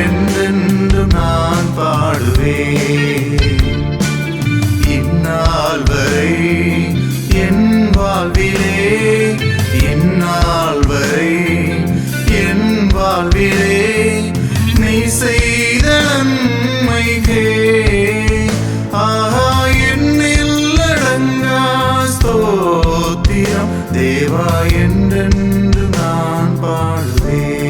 என்றென்று நான் பாடுவேன். இந்நாள் வரை என் வாழ்விலே, இந்நாள் வரை என் வாழ்விலே நீ செய்த நன்மைக்கே என்னில் அடங்கா ஸ்தோத்திரம் தேவா என்றென்று நான் பாடுவேன்.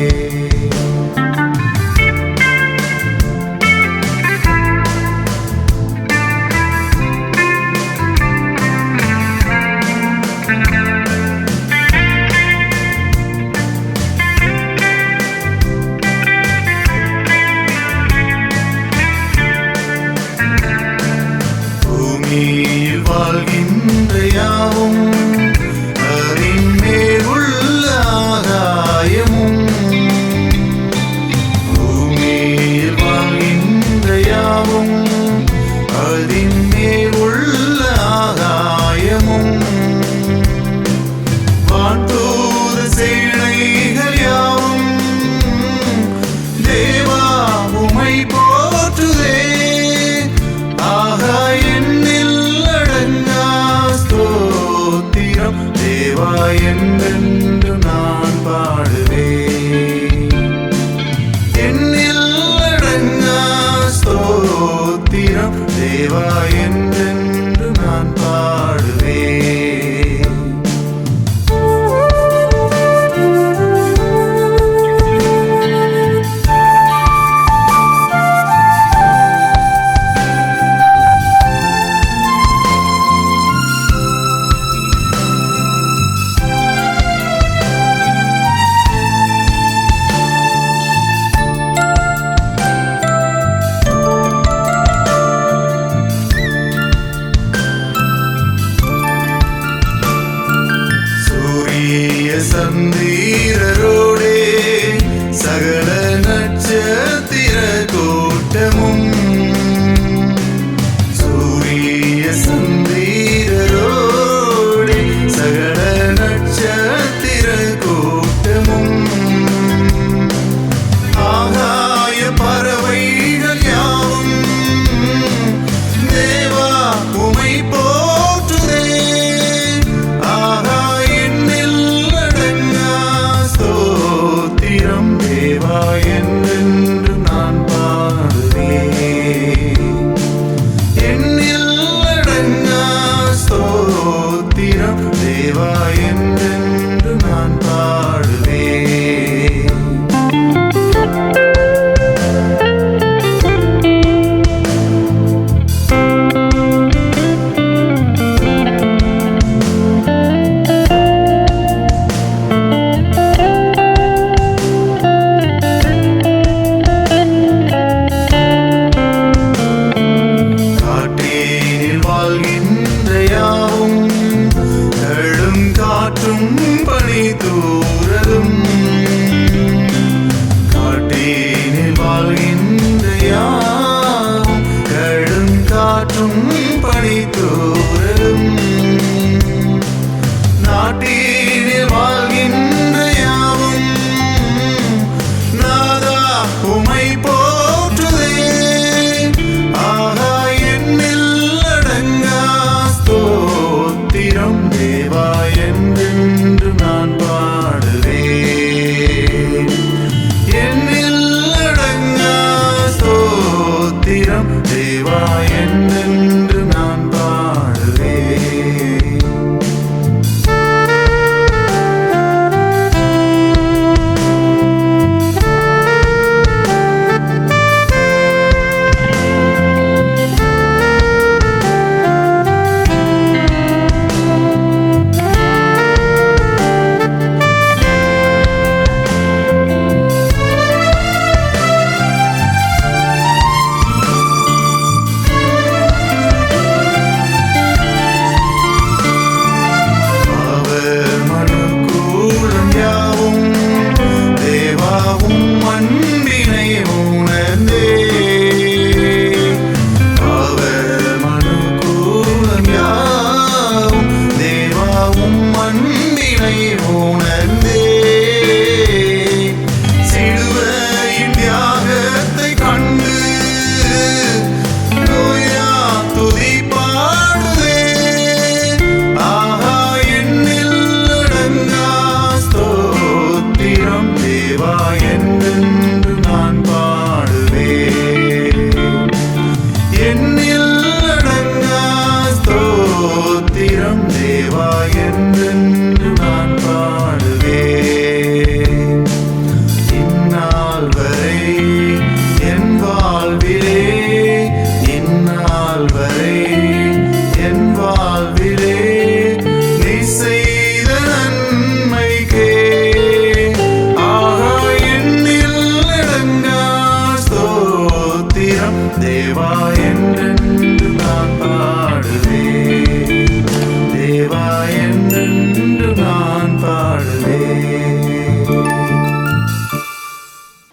பூமியில் வாழ்கின்ற யாவும் அதன் மேல் உள்ள ஆகாயமும், பூமியில் வாழ்கின்ற யாவும் அதன் மேல் உள்ள ஆகாயமும், வான்தூத சேனைகள் யாவும் தேவா உம்மை போற்றுதே. தேவா என்றென்று நான் பாடுவேன். என்னில் அடங்கா ஸ்தோத்திரம் தேவா என்றென்று நான் பாடுவேன். சந்தீரரோடே சகல நட்சத்திர கூட்டமும், சூரிய சந்தீரரோடே சகல நட்சத்திர கூட்டமும், ஆகாய பறவைகள் யாவும் தேவா உம்மை போற்றுதே. தேவா என்றென்று நான் பாடுவேன். என்னில் அடங்கா ஸ்தோத்திரம் தேவா என்றென்று நான் பாடுவேன். காற்றும் பனி தூரலும், காட்டினில் வாழ்கின்ற யாவும் கடும் காற்றும் பனி தூரலும், நாட்டினில் வாழ்கின்ற யாவும் நாதா உம்மை போற்றுதே. என்னில் அடங்கா ஸ்தோத்திரம் தேவா என்றென்று நான் பாடுவேன்.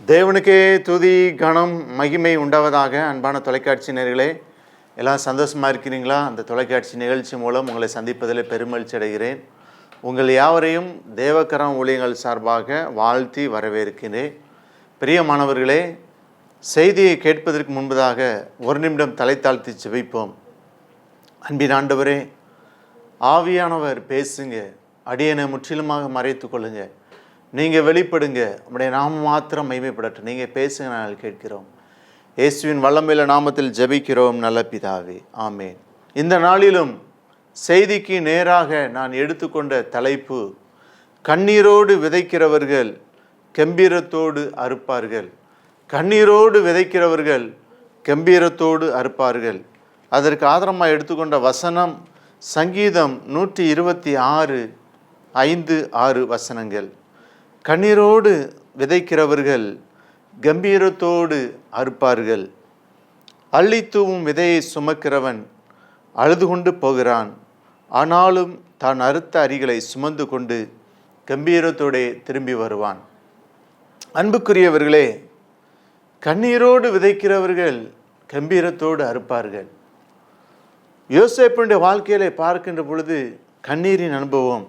தேவனுக்கே துதி கனம் மகிமை உண்டாவதாக. அன்பான தொலைக்காட்சி நேயர்களே, எல்லாம் சந்தோஷமாக இருக்கிறீங்களா? அந்த தொலைக்காட்சி நிகழ்ச்சி மூலம் உங்களை சந்திப்பதில் பெருமகிழ்ச்சி அடைகிறேன். உங்கள் யாவரையும் தேவக்கரம் ஊழியங்கள் சார்பாக வாழ்த்தி வரவேற்கிறேன். பிரியமானவர்களே, செய்தியை கேட்பதற்கு முன்பதாக ஒரு நிமிடம் தலை தாழ்த்தி ஜெபிப்போம். அன்பின் ஆண்டவரே, ஆவியானவர் பேசுங்க, அடியனை முற்றிலுமாக மறைத்து கொள்ளுங்க. நீங்கள் வெளிப்படுங்க, உங்களுடைய நாமம் மாத்திரம் மகிமைப்படட்டும். நீங்கள் பேசுங்க, நாங்கள் கேட்கிறோம். இயேசுவின் வல்லமையுள்ள நாமத்தில் ஜெபிக்கிறோம் நல்ல பிதாவே, ஆமேன். இந்த நாளிலும் செய்திக்கு நேராக நான் எடுத்துக்கொண்ட தலைப்பு, கண்ணீரோடு விதைக்கிறவர்கள் கம்பீரத்தோடு அறுப்பார்கள். கண்ணீரோடு விதைக்கிறவர்கள் கம்பீரத்தோடு அறுப்பார்கள். அதற்கு ஆதாரமாக எடுத்துக்கொண்ட வசனம் சங்கீதம் 126 5-6 வசனங்கள். கண்ணீரோடு விதைக்கிறவர்கள் கம்பீரத்தோடு அறுப்பார்கள். அள்ளித்தூவும் விதையை சுமக்கிறவன் அழுது கொண்டு போகிறான், ஆனாலும் தான் அறுத்த அரிகளை சுமந்து கொண்டு கம்பீரத்தோடே திரும்பி வருவான். அன்புக்குரியவர்களே, கண்ணீரோடு விதைக்கிறவர்கள் கம்பீரத்தோடு அறுப்பார்கள். யோசேப்புடைய வாழ்க்கையிலே பார்க்கின்ற பொழுது கண்ணீரின் அனுபவம்.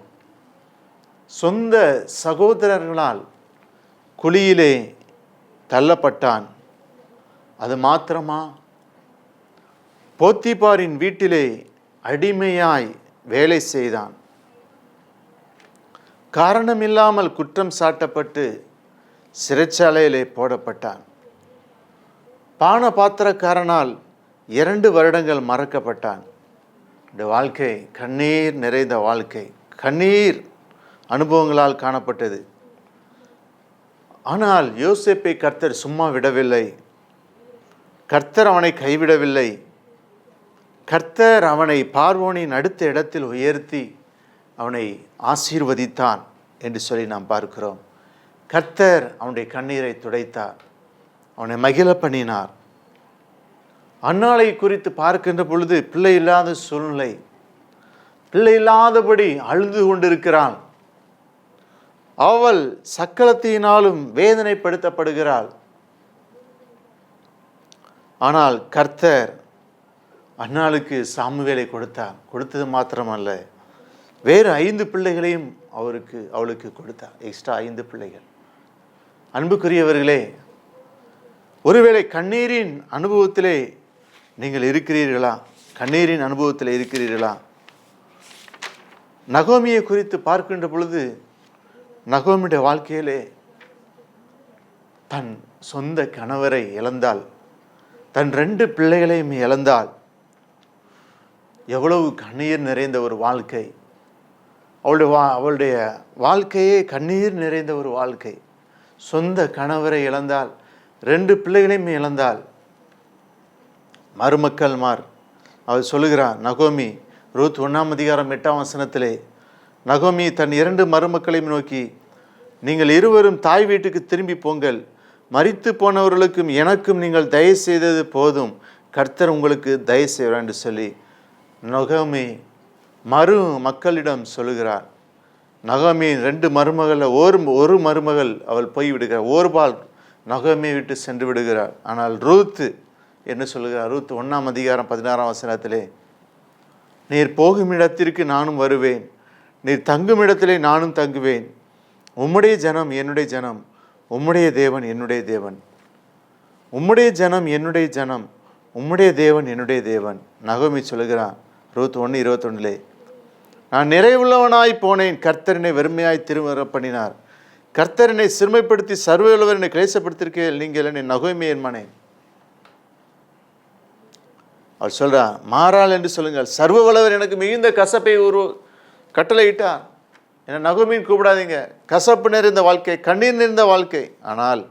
சொந்த சகோதரர்களால் குழியிலே தள்ளப்பட்டான். அது மாத்திரமா, போத்திபாரின் வீட்டிலே அடிமையாய் வேலை செய்தான். காரணமில்லாமல் குற்றம் சாட்டப்பட்டு சிறைச்சாலையிலே போடப்பட்டான். பான பாத்திரக்காரனால் 2 வருடங்கள் மறக்கப்பட்டான். இந்த வாழ்க்கை கண்ணீர் நிறைந்த வாழ்க்கை, கண்ணீர் அனுபவங்களால் காணப்பட்டது. ஆனால் யோசேப்பை கர்த்தர் சும்மா விடவில்லை. கர்த்தர் அவனை கைவிடவில்லை. கர்த்தர் அவனை பார்வோனின் அடுத்த இடத்தில் உயர்த்தி அவனை ஆசீர்வதித்தான் என்று சொல்லி நாம் பார்க்கிறோம். கர்த்தர் அவனுடைய கண்ணீரை துடைத்தார், அவனை மகிழ பண்ணினார். அன்னாளை குறித்து பார்க்கின்ற பொழுது பிள்ளை இல்லாத சூழ்நிலை, பிள்ளை இல்லாதபடி அழுது கொண்டிருக்கிறாள். அவள் சக்கலத்தினாலும் வேதனைப்படுத்தப்படுகிறாள். ஆனால் கர்த்தர் அன்னாளுக்கு சாமுவேலை கொடுத்தார். கொடுத்தது மாத்திரமல்ல, வேறு 5 பிள்ளைகளையும் அவளுக்கு கொடுத்தார். எக்ஸ்ட்ரா 5 பிள்ளைகள். அன்புக்குரியவர்களே, ஒருவேளை கண்ணீரின் அனுபவத்திலே நீங்கள் இருக்கிறீர்களா? கண்ணீரின் அனுபவத்தில் இருக்கிறீர்களா? நகோமியை குறித்து பார்க்கின்ற பொழுது, நகோமியுடைய வாழ்க்கையிலே தன் சொந்த கணவரை இழந்தாள், தன் 2 பிள்ளைகளையும் இழந்தாள். எவ்வளவு கண்ணீர் நிறைந்த ஒரு வாழ்க்கை! அவளுடைய வாழ்க்கையே கண்ணீர் நிறைந்த ஒரு வாழ்க்கை. சொந்த கணவரை இழந்தாள், 2 பிள்ளைகளையும் இழந்தாள். மருமக்கள்மார் அவள் சொல்லுகிறார், நகோமி, ரூத் 1 அதிகாரம் 8 வசனத்திலே நகோமி தன் 2 மருமக்களையும் நோக்கி, நீங்கள் இருவரும் தாய் வீட்டுக்கு திரும்பி போங்கள், மரித்து போனவர்களுக்கும் எனக்கும் நீங்கள் தயவு செய்தது போதும், கர்த்தர் உங்களுக்கு தயவு செய்வார் என்று சொல்லி நகோமி மக்களிடம் சொல்லுகிறார். நகோமியின் 2 மருமகளில் ஒரு மருமகள் அவள் போய்விடுகிறார். ஓர்பால் நகோமியை விட்டு சென்று விடுகிறார். ஆனால் ரூத் என்ன சொல்லுகிறார்? ரூத் 1 அதிகாரம் 16 வசனத்திலே, நீர் போகும் இடத்திற்கு நானும் வருவேன், நீர் தங்கும் இடத்திலே நானும் தங்குவேன், உம்முடைய ஜனம் என்னுடைய ஜனம், உம்முடைய தேவன் என்னுடைய தேவன். உம்முடைய ஜனம் என்னுடைய ஜனம், உம்முடைய தேவன் என்னுடைய தேவன். நகோமி சொல்லுகிறான் ரூத் 1:21, நான் நிறைவுள்ளவனாய் போனேன், கர்த்தரனை வெறுமையாய் திரும்ப பண்ணினார். கர்த்தரனை சிறுமைப்படுத்தி சர்வவல்லவர் என்னை கிளேசப்படுத்திருக்கேன், நீங்கள் என்னை நகோமி என்பனேன். அவள் சொல்றா, மாறாள் என்று சொல்லுங்கள், சர்வவல்லவர் எனக்கு மிகுந்த கசப்பை ஒரு கட்டளையிட்டார், என்னை நகோமின்னு கூப்பிடாதீங்க. கசப்பு நிறைந்த வாழ்க்கை, கண்ணீர் நிறைந்த வாழ்க்கை. ஆனால்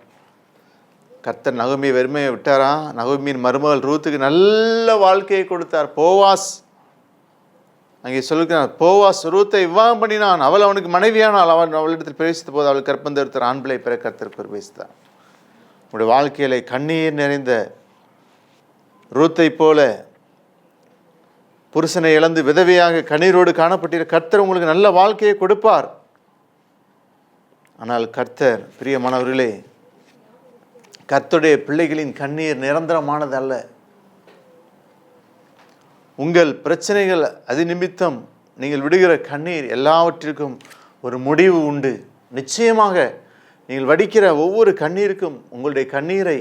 கர்த்தர் நகோமியை வெறுமையை விட்டாரா? நகோமியின் மருமகள் ரூத்துக்கு நல்ல வாழ்க்கையை கொடுத்தார். போவாஸ் அங்கே சொல்லுகிறார், போவாஸ் ரூத்தை விவாகம் பண்ணினான், அவள் அவனுக்கு மனைவியானால். அவளிடத்தில் பிரவேசித்த போது அவள் கற்பந்தெடுத்தார், ஆண் பிள்ளை பிற கர்த்தர் பிரவேசித்தார். உங்களுடைய வாழ்க்கையிலே கண்ணீர் நிறைந்த ரூத்தை போல புருஷனை இழந்து விதவையாக கண்ணீரோடு காணப்பட்டிருக்கிற கர்த்தர் உங்களுக்கு நல்ல வாழ்க்கையை கொடுப்பார். ஆனால் கர்த்தர், பிரியமானவர்களே, கர்த்தருடைய பிள்ளைகளின் கண்ணீர் நிரந்தரமானது அல்ல. உங்கள் பிரச்சனைகள் அது நிமித்தம் நீங்கள் விடுகிற கண்ணீர் எல்லாவற்றிற்கும் ஒரு முடிவு உண்டு. நிச்சயமாக நீங்கள் வடிக்கிற ஒவ்வொரு கண்ணீருக்கும் உங்களுடைய கண்ணீரை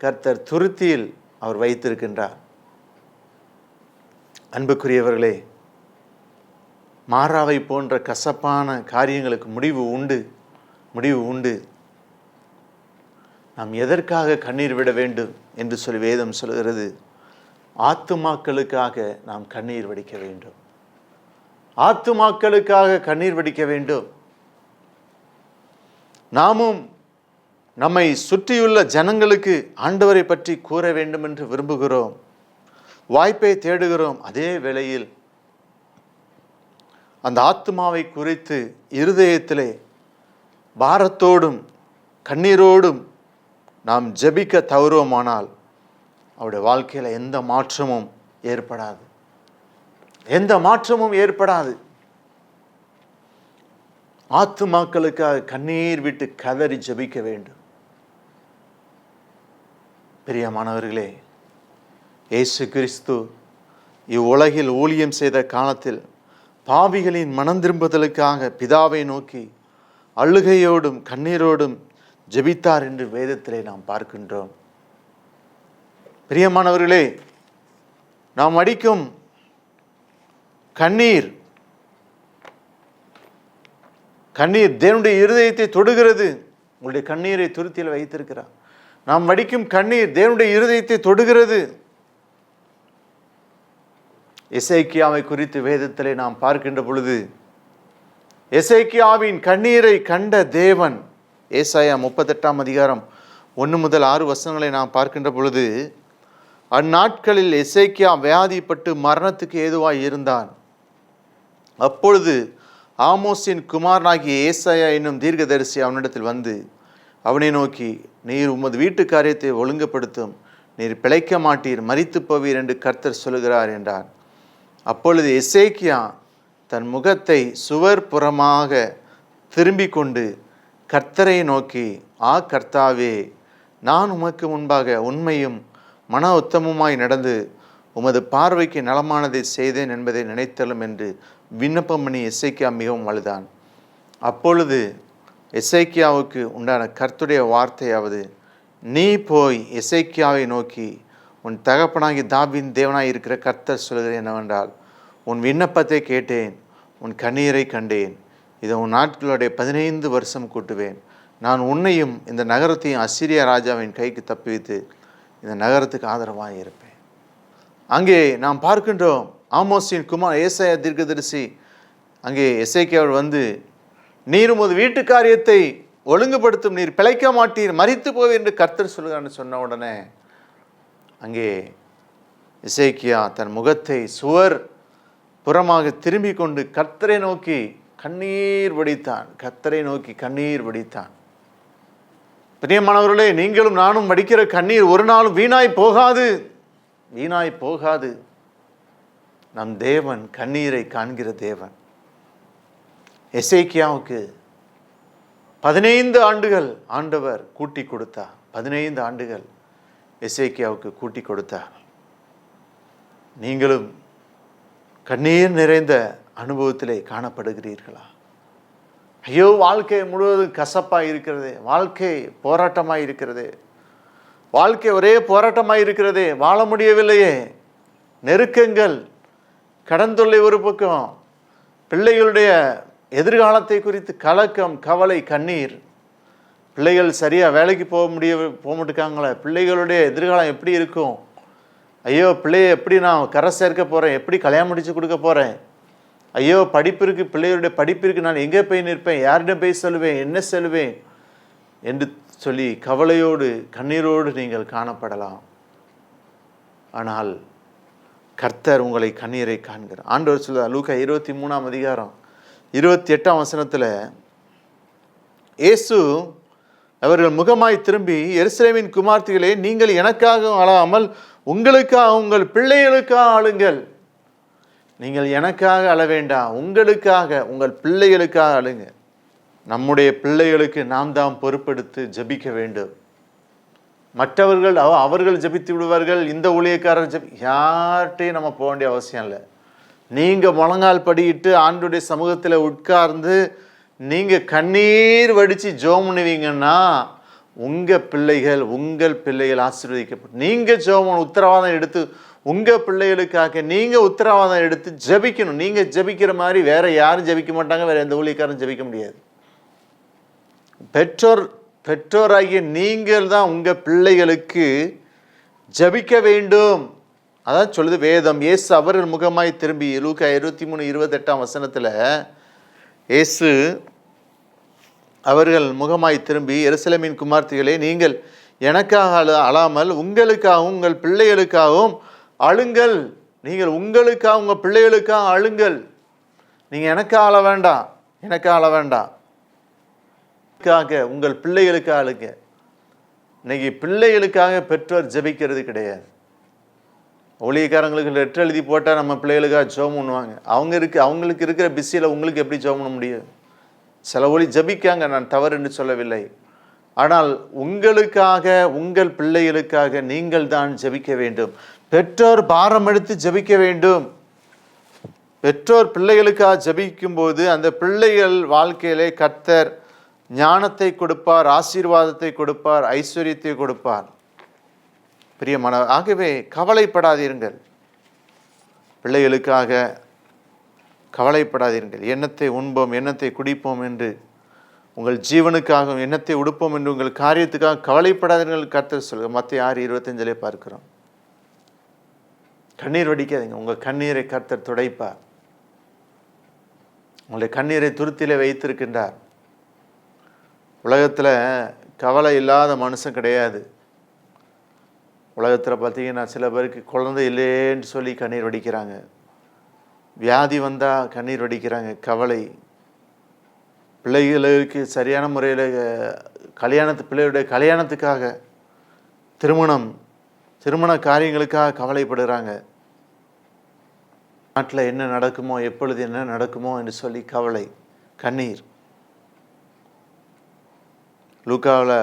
கர்த்தர் துருத்தியில் அவர் வைத்திருக்கின்றார். அன்புக்குரியவர்களே, மாறாவை போன்ற கசப்பான காரியங்களுக்கு முடிவு உண்டு. நாம் எதற்காக கண்ணீர் விட வேண்டும் என்று சொல்லி வேதம் சொல்கிறது, ஆத்துமாக்களுக்காக நாம் கண்ணீர் வடிக்க வேண்டும். ஆத்துமாக்களுக்காக கண்ணீர் வடிக்க வேண்டும். நாமும் நம்மை சுற்றியுள்ள ஜனங்களுக்கு ஆண்டவரை பற்றி கூற வேண்டும் என்று விரும்புகிறோம், வாய்ப்பை தேடுகிறோம். அதே வேளையில் அந்த ஆத்துமாவை குறித்து இருதயத்திலே பாரத்தோடும் கண்ணீரோடும் நாம் ஜெபிக்க தவறுவோமானால் அவருடைய வாழ்க்கையில் எந்த மாற்றமும் ஏற்படாது. ஆத்துமாக்களுக்காக கண்ணீர் விட்டு கதறி ஜெபிக்க வேண்டும். பிரியமானவர்களே, இயேசு கிறிஸ்து இவ்வுலகில் ஊழியம் செய்த காலத்தில் பாவிகளின் மனம் திரும்புதலுக்காக பிதாவை நோக்கி அழுகையோடும் கண்ணீரோடும் ஜெபித்தார் என்று வேதத்திலே நாம் பார்க்கின்றோம். பிரியமானவர்களே, நாம் அடிக்கும் கண்ணீர் தேவனுடைய இருதயத்தை தொடுகிறது. உங்களுடைய கண்ணீரை துருத்தியில் வைத்திருக்கிறார். நாம் வடிக்கும் கண்ணீர் தேவனுடைய இருதயத்தை தொடுகிறது. எசேக்கியாவை குறித்து வேதத்திலே நாம் பார்க்கின்ற பொழுது, எசேக்கியாவின் கண்ணீரை கண்ட தேவன், ஏசாயா 38 அதிகாரம் 1 முதல் 6 வசனங்களை நாம் பார்க்கின்ற பொழுது, அந்நாட்களில் எசேக்கியா வியாதிப்பட்டு மரணத்துக்கு ஏதுவாய் இருந்தான். அப்பொழுது ஆமோஸின் குமாரனாகிய ஏசாயா என்னும் தீர்க்கதரிசி அவனிடத்தில் வந்து அவனை நோக்கி, நீர் உமது வீட்டு காரியத்தை ஒழுங்குபடுத்தும், நீர் பிழைக்க மாட்டீர், மரித்து போவீர் என்று கர்த்தர் சொல்லுகிறார் என்றான். அப்பொழுது எசேக்கியா தன் முகத்தை சுவர் புறமாக திரும்பி கொண்டு கர்த்தரை நோக்கி, கர்த்தாவே, நான் உமக்கு முன்பாக உண்மையும் மன உத்தமுமாய் நடந்து உமது பார்வைக்கு நலமானதை செய்தேன் என்பதை நினைத்தலும் என்று விண்ணப்பம் பண்ணி எசேக்கியா மிகவும் அழுதான். அப்பொழுது எசேக்கியாவுக்கு உண்டான கர்த்தருடைய வார்த்தையாவது, நீ போய் எசேக்கியாவை நோக்கி, உன் தகப்பனாகி தாவீதின் தேவனாய் இருக்கிற கர்த்தர் சொல்கிறேன் என்னவென்றால், உன் விண்ணப்பத்தை கேட்டேன், உன் கண்ணீரை கண்டேன். இதை உன் நாட்களுடைய 15 வருஷம் கூட்டுவேன். நான் உன்னையும் இந்த நகரத்தையும் அசீரியா ராஜாவின் கைக்கு தப்புவித்து இந்த நகரத்துக்கு ஆதரவாக இருப்பேன். அங்கே நாம் பார்க்கின்றோம், ஆமோஸின் குமார் ஏசாயா தீர்க்கதரிசி அங்கே எசேக்கியாவில் வந்து, நீர் உமது வீட்டு காரியத்தை ஒழுங்குபடுத்தும், நீர் பிழைக்க மாட்டீர், மரித்து போவீர் என்று கர்த்தர் சொல்கிறான்னு சொன்ன உடனே அங்கே எசேக்கியா தன் முகத்தை சுவர் புறமாக திரும்பி கொண்டு கர்த்தரை நோக்கி கண்ணீர் வடித்தான். பிரியமானவர்களே, நீங்களும் நானும் வடிக்கிற கண்ணீர் ஒரு நாளும் வீணாய் போகாது. நம் தேவன் கண்ணீரை காண்கிற தேவன். எசேக்கியாவுக்கு 15 ஆண்டுகள் ஆண்டவர் கூட்டி கொடுத்தார். 15 ஆண்டுகள் எசேக்கியாவுக்கு கூட்டி கொடுத்தார். நீங்களும் கண்ணீர் நிறைந்த அனுபவத்திலே காணப்படுகிறீர்களா? ஐயோ, வாழ்க்கை முழுவதும் கசப்பாக இருக்கிறது, வாழ்க்கை போராட்டமாக இருக்கிறது, வாழ்க்கை ஒரே போராட்டமாக இருக்கிறதே, வாழ முடியவில்லையே, நெருக்கங்கள், கடன் தொல்லை ஒரு பக்கம், பிள்ளைகளுடைய எதிர்காலத்தை குறித்து கலக்கம், கவலை, கண்ணீர். பிள்ளைகள் சரியாக வேலைக்கு போக மாட்டேங்காங்களே, பிள்ளைகளுடைய எதிர்காலம் எப்படி இருக்கும்? ஐயோ, பிள்ளையை எப்படி நான் கரை சேர்க்க போகிறேன், எப்படி கல்யாணம் முடித்து கொடுக்க போகிறேன்? ஐயோ, பிள்ளைகளுடைய படிப்பிற்கு நான் எங்கே போய் நிற்பேன், யாரிடம் போய் சொல்லுவேன், என்ன சொல்லுவேன் என்று சொல்லி கவலையோடு கண்ணீரோடு நீங்கள் காணப்படலாம். ஆனால் கர்த்தர் உங்களை கண்ணீரை காண்கிறார். ஆண்டவர் சொல்லுவார், லூக்கா 23 அதிகாரம் 28 வசனத்தில், இயேசு அவர்கள் முகமாய் திரும்பி, எருசலேமின் குமார்த்திகளே, நீங்கள் எனக்காக அழாமல் உங்களுக்காக உங்கள் பிள்ளைகளுக்காக அழுங்கள். நீங்கள் எனக்காக அழ வேண்டாம், உங்களுக்காக உங்கள் பிள்ளைகளுக்காக அழுங்க. நம்முடைய பிள்ளைகளுக்கு நாம் தான் பொறுப்பெடுத்து ஜெபிக்க வேண்டும். மற்றவர்கள் அவர்கள் ஜெபித்து விடுவார்கள், இந்த ஊழியக்காரர் யார்கிட்டையும் நம்ம போக வேண்டிய அவசியம் இல்லை. நீங்கள் முழங்கால் படியிட்டு ஆண்டுடைய சமூகத்தில் உட்கார்ந்து நீங்கள் கண்ணீர் வடித்து ஜெபம் பண்ணுவீங்கன்னா உங்கள் பிள்ளைகள் ஆசீர்வதிக்கப்படும். நீங்கள் ஜெபம் உத்தரவாதம் எடுத்து உங்கள் பிள்ளைகளுக்காக நீங்கள் உத்தரவாதம் எடுத்து ஜெபிக்கணும். நீங்கள் ஜெபிக்கிற மாதிரி வேற யாரும் ஜெபிக்க மாட்டாங்க, வேற எந்த ஊழியக்காரரும் ஜெபிக்க முடியாது. பெற்றோராகிய நீங்கள் தான் உங்கள் பிள்ளைகளுக்கு ஜெபிக்க வேண்டும். அதான் சொல்லுது வேதம். இயேசு அவர்கள் முகமாய் திரும்பி லூக்கா 23:28 இயேசு அவர்கள் முகமாய் திரும்பி, எருசலேமின் குமார்த்திகளே, நீங்கள் எனக்காக அழாமல் உங்களுக்காகவும் உங்கள் பிள்ளைகளுக்காகவும் அழுங்கள். நீங்கள் உங்களுக்காக உங்கள் பிள்ளைகளுக்காக அழுங்கள். நீங்கள் எனக்காக அழ வேண்டாம், உங்கள் பிள்ளைகளுக்காக அழுங்க. இன்னைக்கு பிள்ளைகளுக்காக பெற்றோர் ஜெபிக்கிறது கிடையாது. ஊழியக்காரங்களுக்கு லெட்டர் எழுதி போட்டால் நம்ம பிள்ளைகளுக்காக ஜெபம் பண்ணுவாங்க. அவங்களுக்கு இருக்கிற பிஸியில் உங்களுக்கு எப்படி ஜெபம் பண்ண முடியும்? சில ஒளி ஜபிக்காங்க, நான் தவறு என்று சொல்லவில்லை. ஆனால் உங்களுக்காக உங்கள் பிள்ளைகளுக்காக நீங்கள் தான் ஜபிக்க வேண்டும். பெற்றோர் பாரம் எடுத்து ஜபிக்க வேண்டும். பெற்றோர் பிள்ளைகளுக்காக ஜபிக்கும் போது அந்த பிள்ளைகள் வாழ்க்கையிலே கர்த்தர் ஞானத்தை கொடுப்பார், ஆசீர்வாதத்தை கொடுப்பார், ஐஸ்வர்யத்தை கொடுப்பார். பிரியமான, ஆகவே கவலைப்படாதீர்கள், பிள்ளைகளுக்காக கவலைப்படாதீர்கள். எண்ணத்தை உண்போம், எண்ணத்தை குடிப்போம் என்று, உங்கள் ஜீவனுக்காக எண்ணத்தை உடுப்போம் என்று, உங்கள் காரியத்துக்காக கவலைப்படாதீர்கள் கர்த்தர் சொல்லுங்க. மத்தேயு 6:25 பார்க்கிறோம். கண்ணீர் வடிக்காதீங்க, உங்கள் கண்ணீரை கர்த்தர் துடைப்பார். உங்களுடைய கண்ணீரை துருத்திலே வைத்திருக்கின்றார். உலகத்தில் கவலை இல்லாத மனுஷன் கிடையாது. உலகத்தில் பார்த்தீங்கன்னா சில பேருக்கு குழந்தை இல்லைன்னு சொல்லி கண்ணீர் வடிக்கிறாங்க, வியாதி வந்தால் கண்ணீர் வடிக்கிறாங்க, கவலை. பிள்ளைகளுக்கு சரியான முறையில் பிள்ளைகளுடைய கல்யாணத்துக்காக, திருமண காரியங்களுக்காக கவலைப்படுறாங்க. நாட்டில் என்ன நடக்குமோ, எப்பொழுது என்ன நடக்குமோ என்று சொல்லி கவலை, கண்ணீர். லூக்காவில்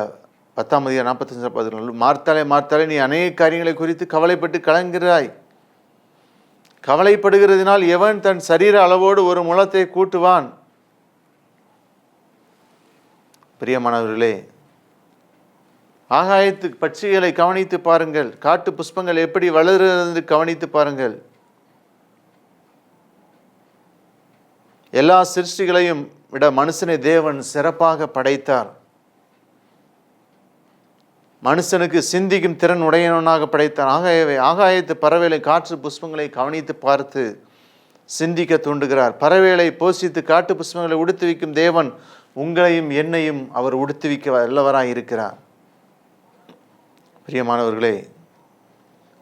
10:45 மார்த்தாளே நீ அநேக காரியங்களை குறித்து கவலைப்பட்டு கலங்குகிறாய். கவலைப்படுகிறதுனால் எவன் தன் சரீர அளவோடு ஒரு முழத்தை கூட்டுவான்? பிரியமானவர்களே, ஆகாயத்து பட்சிகளை கவனித்து பாருங்கள், காட்டு புஷ்பங்கள் எப்படி வளருகிறது கவனித்து பாருங்கள். எல்லா சிருஷ்டிகளையும் விட மனுஷனை தேவன் சிறப்பாக படைத்தார். மனுஷனுக்கு சிந்திக்கும் திறன் உடையவனாக படைத்தார். ஆகாயத்து பறவைகளை, காற்று புஷ்பங்களை கவனித்து பார்த்து சிந்திக்க தூண்டுகிறார். பறவைகளை போஷித்து காட்டு புஷ்பங்களை உடுத்துவிக்கும் தேவன் உங்களையும் என்னையும் அவர் உடுத்துவிக்க வல்லவராய் இருக்கிறார். பிரியமானவர்களே,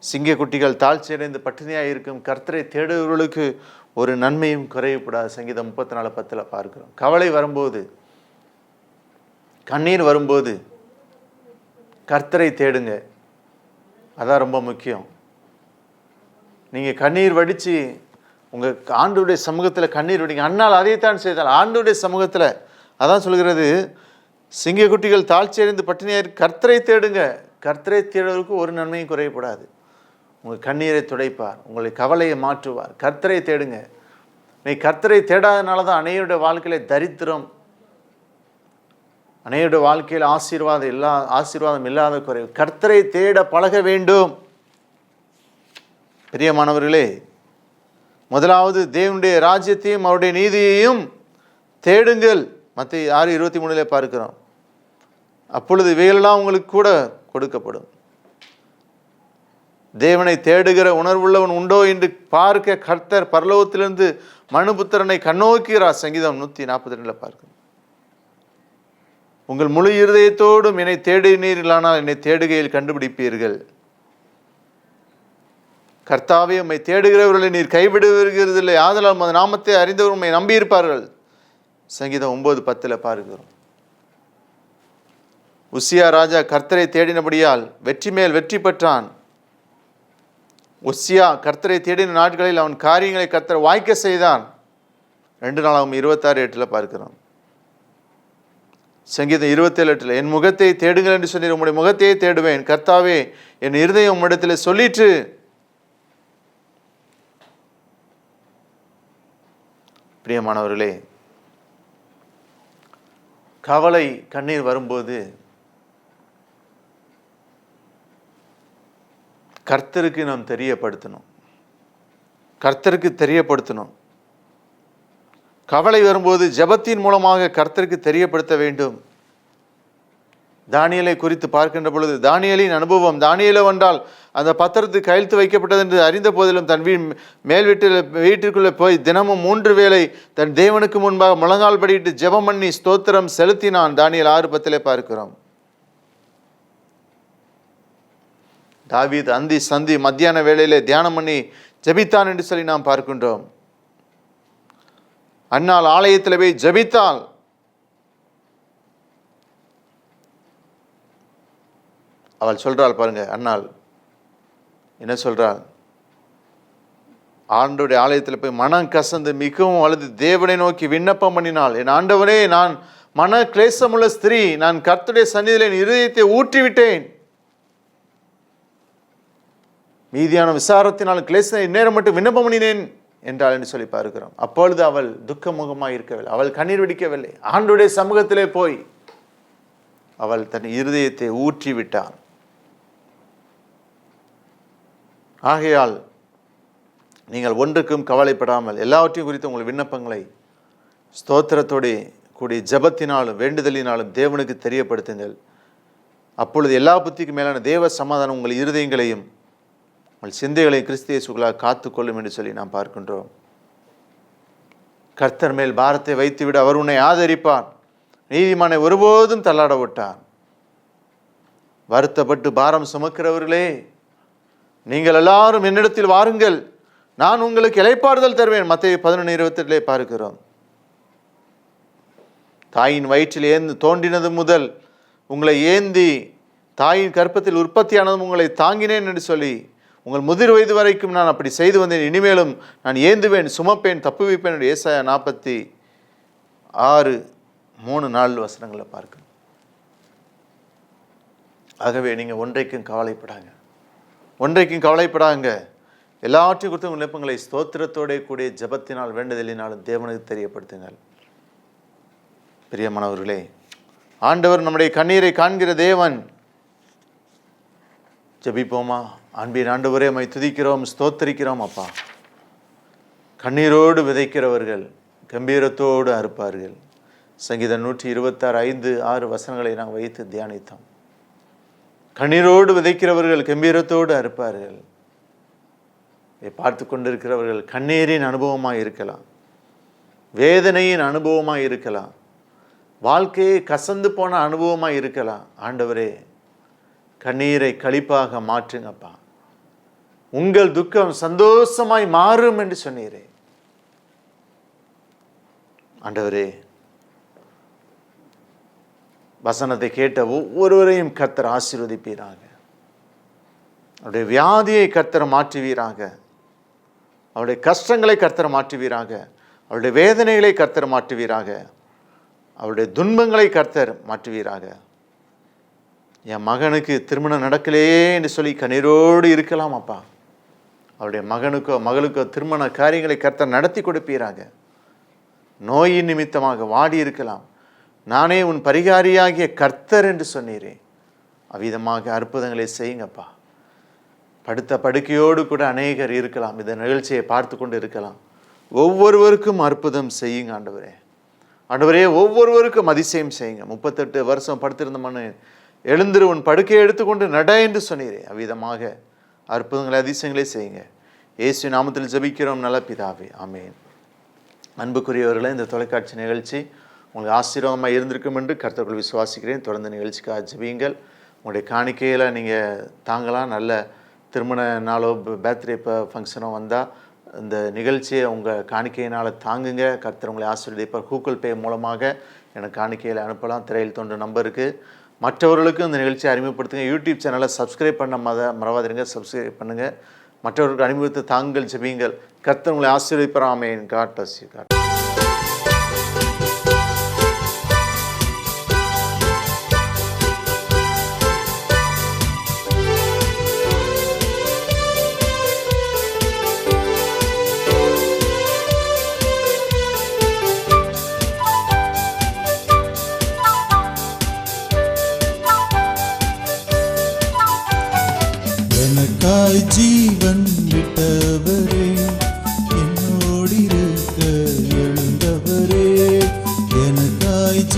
சிங்க குட்டிகள் தாழ்ச்சி அடைந்து பட்டினியாக இருக்கும் கர்த்தரை தேடுபவர்களுக்கு ஒரு நன்மையும் குறையப்படாது. சங்கீதம் 34:10 பார்க்கிறோம். கவலை வரும்போது, கண்ணீர் வரும்போது கர்த்தரை தேடுங்க. அதான் ரொம்ப முக்கியம். நீங்கள் கண்ணீர் வடித்து உங்கள் ஆண்டவருடைய சமூகத்தில் கண்ணீர் வடிங்க. அண்ணால் அதைத்தான் செய்தால் ஆண்டவருடைய சமூகத்தில். அதான் சொல்கிறது, சிங்க குட்டிகள் தாழ்ச்சி அடைந்து பட்டினியாக கர்த்தரை தேடுங்க. கர்த்தரை தேடுவதற்கு ஒரு நன்மையும் குறையப்படாது. உங்கள் கண்ணீரை துடைப்பார், உங்களை கவலையை மாற்றுவார். கர்த்தரை தேடுங்க. நீ கர்த்தரை தேடாதனால தான் அநேகருடைய வாழ்க்கையில தரித்திரம், அநேகருடைய வாழ்க்கையில் ஆசீர்வாதம் இல்லாத குறைவு. கர்த்தரை தேட பழக வேண்டும். பிரியமானவர்களே, முதலாவது தேவனுடைய ராஜ்யத்தையும் அவருடைய நீதியையும் தேடுங்கள். மத்தேயு 6:23 பார்க்கிறோம். அப்பொழுது இவைகளெல்லாம் உங்களுக்கு கூட கொடுக்கப்படும். தேவனை தேடுகிற உணர்வுள்ளவன் உண்டோ என்று பார்க்க கர்த்தர் பரலோகத்திலிருந்து மனுபுத்திரனை கண்ணோக்குகிறார். சங்கீதம் 142 பார்க்கிறோம். உங்கள் முழு இருதயத்தோடும் என்னை தேடினீர்களானால் என்னை தேடுகையில் கண்டுபிடிப்பீர்கள். கர்த்தாவே, உம்மை தேடுகிறவர்களை நீர் கைவிடுவதில்லை, ஆதலால் உமது நாமத்தை அறிந்தவர் உம்மை நம்பியிருப்பார்கள். சங்கீதம் 9:10 பார்க்கிறோம். உசியா ராஜா கர்த்தரை தேடினபடியால் வெற்றி மேல் வெற்றி பெற்றான். உசியா கர்த்தரை தேடின நாட்களில் அவன் காரியங்களை கர்த்தர் வாய்க்க செய்தான். 2 நாளாகவும் 26:8 பார்க்கிறோம். சங்கீதம் 27:8 என் முகத்தை தேடுங்கள் என்று சொன்னீர், உம்முடைய முகத்தையே தேடுவேன். கர்த்தாவே, என் இருதயம் உம்மிடத்தில் சொல்லிற்று. பிரியமானவர்களே, கவலை கண்ணீர் வரும்போது கர்த்தருக்கு நாம் தெரியப்படுத்தணும். கர்த்தருக்கு தெரியப்படுத்தணும். கவலை வரும்போது ஜெபத்தின் மூலமாக கர்த்தருக்கு தெரியப்படுத்த வேண்டும். தானியேலை குறித்து பார்க்கின்ற பொழுது தானியேலின் அனுபவம், தானியேலோ என்றால் அந்த பத்திரத்துக்கு கையெழுத்து வைக்கப்பட்டது என்று அறிந்த போதிலும் தன் மேல் வீட்டிற்குள்ளே போய் தினமும் 3 வேளை தன் தேவனுக்கு முன்பாக முழங்கால் படியிட்டு ஜெபம் பண்ணி ஸ்தோத்திரம் செலுத்தினான். தானியேல் 6:10 பார்க்கிறோம். தாவீது அந்தி சந்தி மத்தியான வேளையிலே தியானம் பண்ணி ஜெபித்தான் என்று சொல்லி நாம் பார்க்கின்றோம். அன்னாள் ஆலயத்தில் போய் ஜெபித்தாள். அவள் சொல்றாள் பாருங்க, அன்னாள் என்ன சொல்றாள்? ஆண்டவருடைய ஆலயத்தில் போய் மனம் கசந்து மிகவும் அழுது தேவனை நோக்கி விண்ணப்பம் பண்ணினாள். என் ஆண்டவனே, நான் மன கிளேசமுள்ள ஸ்திரீ, நான் கர்த்தருடைய சந்நிதியிலே என் இருதயத்தை ஊற்றிவிட்டேன். மீதியான விசாரத்தினால் கிளேசனை இந்நேரம் மட்டும் விண்ணப்பம் பண்ணினேன் என்றாள் என்று சொல்லி பார்க்கிறோம். அப்பொழுது அவள் துக்கமுகமாக இருக்கவில்லை, அவள் கண்ணீர் வெடிக்கவில்லை. ஆண்டவருடைய சமூகத்திலே போய் அவள் தன் இருதயத்தை ஊற்றி விட்டாள். ஆகையால் நீங்கள் ஒன்றுக்கும் கவலைப்படாமல் எல்லாவற்றையும் குறித்து உங்கள் விண்ணப்பங்களை ஸ்தோத்திரத்தோடு கூடிய ஜெபத்தினாலும் வேண்டுதலினாலும் தேவனுக்கு தெரியப்படுத்துங்கள். அப்பொழுது எல்லா புத்திக்கும் மேலான தேவ சமாதானம் உங்கள் இருதயங்களையும் உங்கள் சிந்தைகளையும் கிறிஸ்து இயேசுவுக்குள்ளாக காத்துக்கொள்ளும் என்று சொல்லி நாம் பார்க்கின்றோம். கர்த்தர் மேல் பாரத்தை வைத்துவிட அவர் உன்னை ஆதரிப்பார். நீதிமானை ஒருபோதும் தள்ளாட விட்டார். வருத்தப்பட்டு பாரம் சுமக்கிறவர்களே, நீங்கள் எல்லாரும் என்னிடத்தில் வாருங்கள், நான் உங்களுக்கு இளைப்பாறுதல் தருவேன். மத்தேயு 11:28 பார்க்கிறோம். தாயின் வயிற்றில் தோன்றினது முதல் உங்களை ஏந்தி தாயின் கற்பத்தில் உற்பத்தியானதும் உங்களை தாங்கினேன் என்று சொல்லி உங்கள் முதிர் வயது வரைக்கும் நான் அப்படி செய்து வந்தேன். இனிமேலும் நான் ஏந்துவேன், சுமப்பேன், தப்புவிப்பேன் என்று ஏசாயா 46:3-4 வசனங்களை பார்க்கணும். ஆகவே நீங்கள் ஒன்றைக்கும் கவலைப்படாங்க. எல்லாவற்றையும் குறித்து உங்கள் விண்ணப்பங்களை ஸ்தோத்திரத்தோட கூடிய ஜெபத்தினால் வேண்டுதலினாலும் தேவனுக்கு தெரியப்படுத்துங்கள். பிரியமானவர்களே, ஆண்டவர் நம்முடைய கண்ணீரை காண்கிற தேவன். ஜெபிப்போமா? அன்பின் ஆண்டவரே, உம்மை துதிக்கிறோம், ஸ்தோத்திரிக்கிறோம். அப்பா, கண்ணீரோடு விதைக்கிறவர்கள் கம்பீரத்தோடு அறுப்பார்கள். சங்கீதம் 126:5-6 வசனங்களை நாங்கள் வைத்து தியானித்தோம். கண்ணீரோடு விதைக்கிறவர்கள் கம்பீரத்தோடு அறுப்பார்கள். இதை பார்த்து கொண்டிருக்கிறவர்கள் கண்ணீரின் அனுபவமாக இருக்கலாம், வேதனையின் அனுபவமாக இருக்கலாம், வாழ்க்கையை கசந்து போன அனுபவமாக இருக்கலாம். ஆண்டவரே, கண்ணீரை களிப்பாக மாற்றுங்கப்பா. உங்கள் துக்கம் சந்தோஷமாய் மாறும் என்று சொன்னீரே. ஆண்டவரே, வசனத்தை கேட்ட ஒவ்வொருவரையும் கர்த்தர் ஆசீர்வதிப்பீராக. அவருடைய வியாதியை கர்த்தர் மாற்றுவீராக. அவருடைய கஷ்டங்களை கர்த்தர் மாற்றுவீராக. அவருடைய வேதனைகளை கர்த்தர் மாற்றுவீராக. அவருடைய துன்பங்களை கர்த்தர் மாற்றுவீராக. என் மகனுக்கு திருமணம் நடக்கலையே என்று சொல்லி கண்ணீரோடு இருக்கலாம் அப்பா. அவருடைய மகனுக்கோ மகளுக்கோ திருமண காரியங்களை கர்த்தர் நடத்தி கொடுப்பீராக. நோயின் நிமித்தமாக வாடி இருக்கலாம், நானே உன் பரிகாரியாகிய கர்த்தர் என்று சொன்னீரே. அவ்விதமாக அற்புதங்களை செய்யுங்கப்பா. படுத்த படுக்கையோடு கூட அநேகர் இருக்கலாம், இந்த நிகழ்ச்சியை பார்த்து கொண்டு இருக்கலாம். ஒவ்வொருவருக்கும் அற்புதம் செய்யுங்க ஆண்டவரே. ஆண்டவரே, ஒவ்வொருவருக்கும் அதிசயம் செய்யுங்க. 38 வருஷம் படுத்திருந்த மண்ணு எழுந்திரு, உன் படுக்கையை எடுத்துக்கொண்டு நட என்று சொன்னீரே. அவ்விதமாக அற்புதங்களை அதிசயங்களை செய்யுங்க. இயேசு நாமத்தில் ஜெபிக்கிறோம் நல்ல பிதாவே, ஆமென். அன்புக்குரியவர்களே, இந்த தொலைக்காட்சி நிகழ்ச்சி உங்களுக்கு ஆசீர்வாதமாக இருந்திருக்கும் என்று கர்த்தருக்குள் விசுவாசிக்கிறேன். தொடர்ந்து நிகழ்ச்சிக்காக ஜெபியுங்கள். உங்களுடைய காணிக்கையில் நீங்கள் தாங்கலாம். நல்ல திருமண நாளோ பர்த்டே ஃபங்க்ஷனோ வந்தால் இந்த நிகழ்ச்சியை உங்கள் காணிக்கையினால் தாங்குங்க. கர்த்தர் உங்களை ஆசீர்வதிப்பார். கூகுள் பே மூலமாக எனக்கு காணிக்கையில் அனுப்பலாம். திரையில் தோன்ற நம்பருக்கு. மற்றவர்களுக்கும் இந்த நிகழ்ச்சியை அறிமுகப்படுத்துங்க. யூடியூப் சேனலை சப்ஸ்கிரைப் பண்ண மறவாதிருங்க. சப்ஸ்கிரைப் பண்ணுங்கள். மற்றவர்களுக்கு அறிமுகத்தை தாங்கள் ஜெபியுங்கள். கர்த்தர் உங்களை ஆசீர்வதிப்பார். ஆமென். God bless you.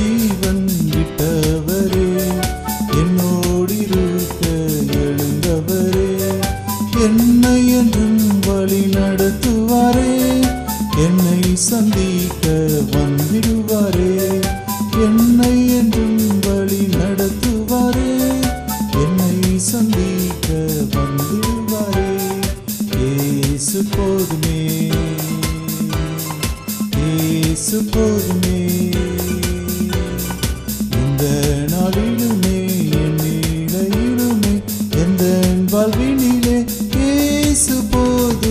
ஜீவன் விட்டவரே, என்னோடிருக்க எழுந்தவரே, என்னை என்றும் வழி நடத்துவாரே, என்னை சந்திக்க வந்திடுவாரே, என்னை என்றும் வழி நடத்துவாரே, என்னை சந்திக்க வந்திடுவாரே. இயேசு போதுமே, இயேசு போதுமே, இந்த நாளிலுமே என் நிலையிலுமே எந்த வாழ்வினிலே இயேசு போதுமே.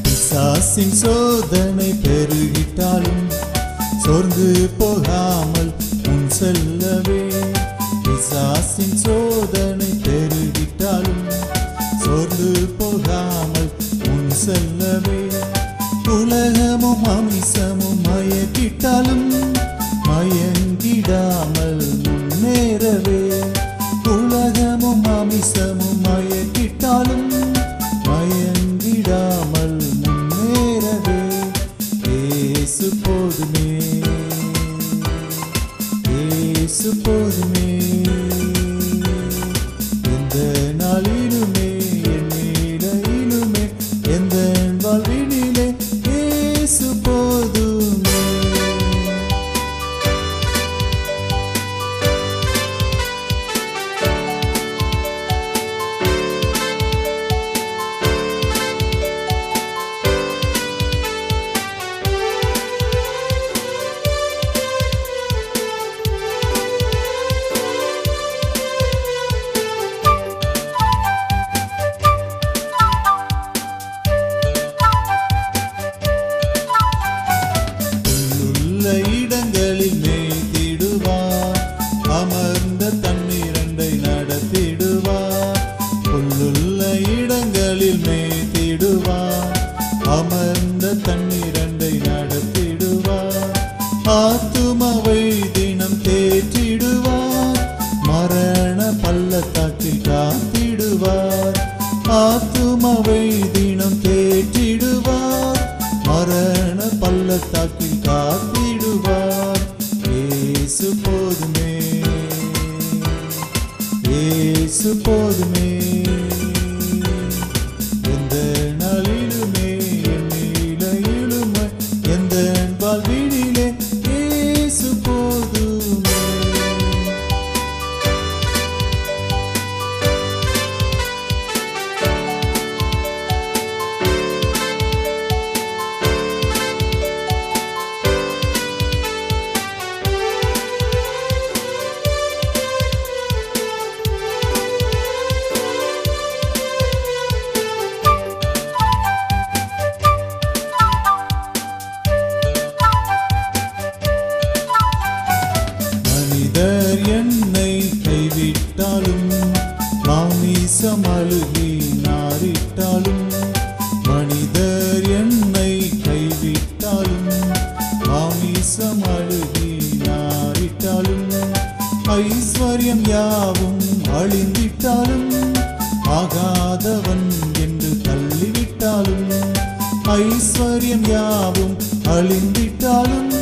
பிசாசின் சோதனை பெருகிட்டாலும் சோர்ந்து போகாமல் முன் செல்லவே, பிசாசின் சோதனை பெருகிட்டாலும் சோர்ந்து போகாமல் முன் செல்லவே, உலகமும் அமிசமும் மயக்கிட்டாலும் மயங்கிடாமல் முன்னேறவே, உலகமும் அமிசமும் மயக்கிட்டாலும் மயங்கிடாமல் முன்னேறவே. இயேசு போதுமே, இயேசு போதுமே, எந்த நாளிலுமே என் நிலையிலுமே எந்த வாழ்வினிலே இயேசு போதுமே. இடங்களில் மேய்த்திடுவார், அமர்ந்த தண்ணீரண்டை நடத்திடுவார். புல்லுள்ள இடங்களில் மேய்த்திடுவார், அமர்ந்த தண்ணீரண்டை நடத்திடுவார். ஆத்துமாவை தினம் தேற்றிடுவார், மரண பள்ளத்தாக்கில் காத்திடுவார். ஆத்துமாவை தினம் தேற்றிடுவார், மரண பள்ளத்தாக்கில் காத்திடுவார். இயேசு போதுமே, இயேசு போதுமே, எந்த நாளிலுமே என் நிலையிலுமே எந்த வாழ்வினிலே இயேசு போதுமே. மனிதர் என்னை கைவிட்டாலும் மாமிசம் அழுகி நாரிட்டாலும், மனிதர் என்னை கைவிட்டாலும் மாமிசம் அழுகி நாரிட்டாலும், ஐஸ்வர்யம் யாவும் அழிந்திட்டாலும் ஆகாதவன் என்று தள்ளிவிட்டாலும், ஐஸ்வர்யம் யாவும் அழிந்திட்டாலும்